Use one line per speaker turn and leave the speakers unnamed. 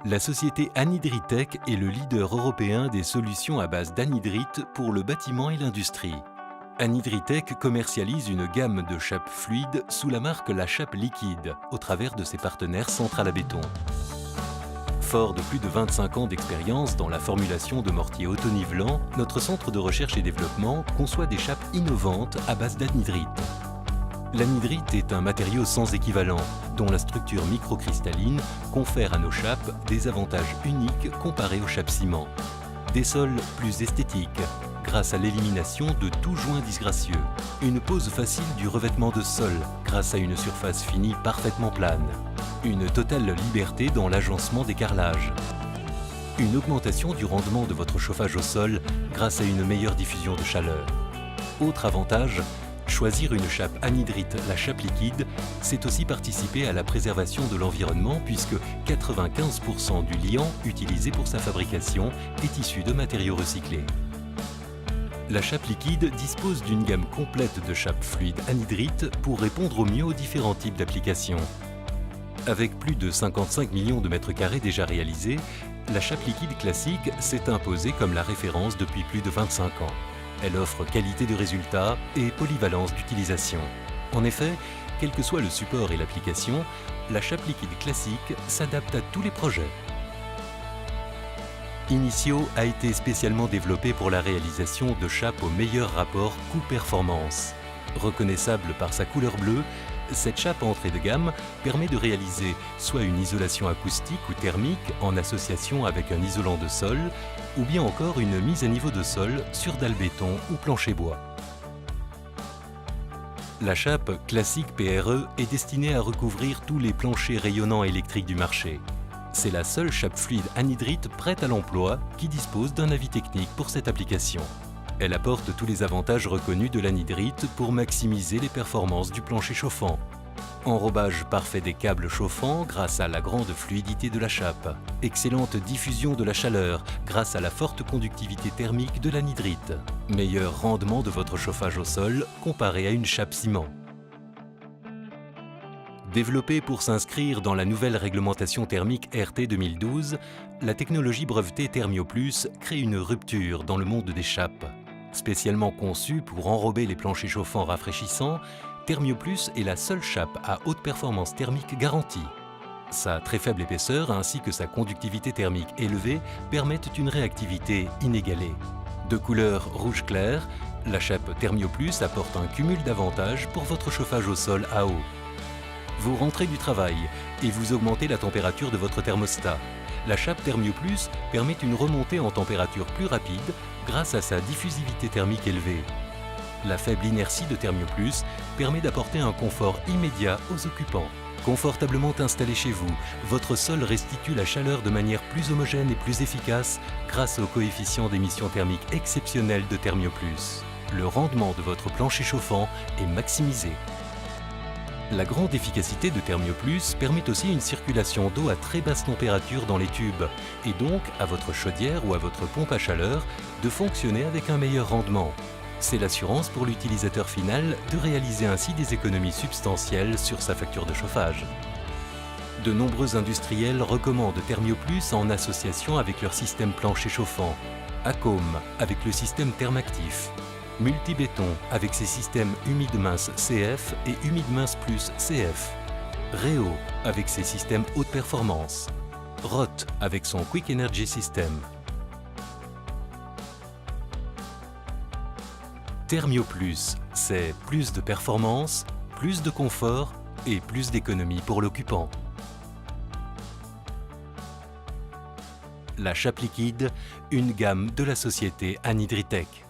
La société Anhydritech est le leader européen des solutions à base d'anhydrite pour le bâtiment et l'industrie. Anhydritech commercialise une gamme de chapes fluides sous la marque La Chape Liquide, au travers de ses partenaires Centrale à Béton. Fort de plus de 25 ans d'expérience dans la formulation de mortiers autonivelants, notre centre de recherche et développement conçoit des chapes innovantes à base d'anhydrite. L'anhydrite est un matériau sans équivalent, dont la structure microcristalline confère à nos chapes des avantages uniques comparés aux chapes ciment. Des sols plus esthétiques, grâce à l'élimination de tout joint disgracieux. Une pose facile du revêtement de sol, grâce à une surface finie parfaitement plane. Une totale liberté dans l'agencement des carrelages. Une augmentation du rendement de votre chauffage au sol grâce à une meilleure diffusion de chaleur. Autre avantage, choisir une chape anhydrite La Chape Liquide, c'est aussi participer à la préservation de l'environnement puisque 95% du liant utilisé pour sa fabrication est issu de matériaux recyclés. La Chape Liquide dispose d'une gamme complète de chapes fluides anhydrites pour répondre au mieux aux différents types d'applications. Avec plus de 55 millions de mètres carrés déjà réalisés, la chape liquide classique s'est imposée comme la référence depuis plus de 25 ans. Elle offre qualité de résultat et polyvalence d'utilisation. En effet, quel que soit le support et l'application, la chape liquide classique s'adapte à tous les projets. Initio a été spécialement développé pour la réalisation de chapes au meilleur rapport coût-performance. Reconnaissable par sa couleur bleue, cette chape entrée de gamme permet de réaliser soit une isolation acoustique ou thermique en association avec un isolant de sol, ou bien encore une mise à niveau de sol sur dalle béton ou plancher bois. La chape classique PRE est destinée à recouvrir tous les planchers rayonnants électriques du marché. C'est la seule chape fluide anhydrite prête à l'emploi qui dispose d'un avis technique pour cette application. Elle apporte tous les avantages reconnus de l'anhydrite pour maximiser les performances du plancher chauffant. Enrobage parfait des câbles chauffants grâce à la grande fluidité de la chape. Excellente diffusion de la chaleur grâce à la forte conductivité thermique de l'anhydrite. Meilleur rendement de votre chauffage au sol comparé à une chape ciment. Développée pour s'inscrire dans la nouvelle réglementation thermique RT 2012, la technologie brevetée ThermioPlus crée une rupture dans le monde des chapes. Spécialement conçue pour enrober les planchers chauffants rafraîchissants, ThermioPlus est la seule chape à haute performance thermique garantie. Sa très faible épaisseur ainsi que sa conductivité thermique élevée permettent une réactivité inégalée. De couleur rouge clair, la chape ThermioPlus apporte un cumul d'avantages pour votre chauffage au sol à eau. Vous rentrez du travail et vous augmentez la température de votre thermostat. La chape ThermioPlus permet une remontée en température plus rapide grâce à sa diffusivité thermique élevée. La faible inertie de ThermioPlus permet d'apporter un confort immédiat aux occupants. Confortablement installé chez vous, votre sol restitue la chaleur de manière plus homogène et plus efficace grâce au coefficient d'émission thermique exceptionnel de ThermioPlus. Le rendement de votre plancher chauffant est maximisé. La grande efficacité de ThermioPlus permet aussi une circulation d'eau à très basse température dans les tubes et donc à votre chaudière ou à votre pompe à chaleur de fonctionner avec un meilleur rendement. C'est l'assurance pour l'utilisateur final de réaliser ainsi des économies substantielles sur sa facture de chauffage. De nombreux industriels recommandent ThermioPlus en association avec leur système plancher chauffant, Acom avec le système Thermactif, Multibéton avec ses systèmes Humide Mince CF et Humide Mince Plus CF, Reo avec ses systèmes haute performance, Roth avec son Quick Energy System. ThermioPlus, c'est plus de performance, plus de confort et plus d'économie pour l'occupant. La chape liquide, une gamme de la société Anhydritech.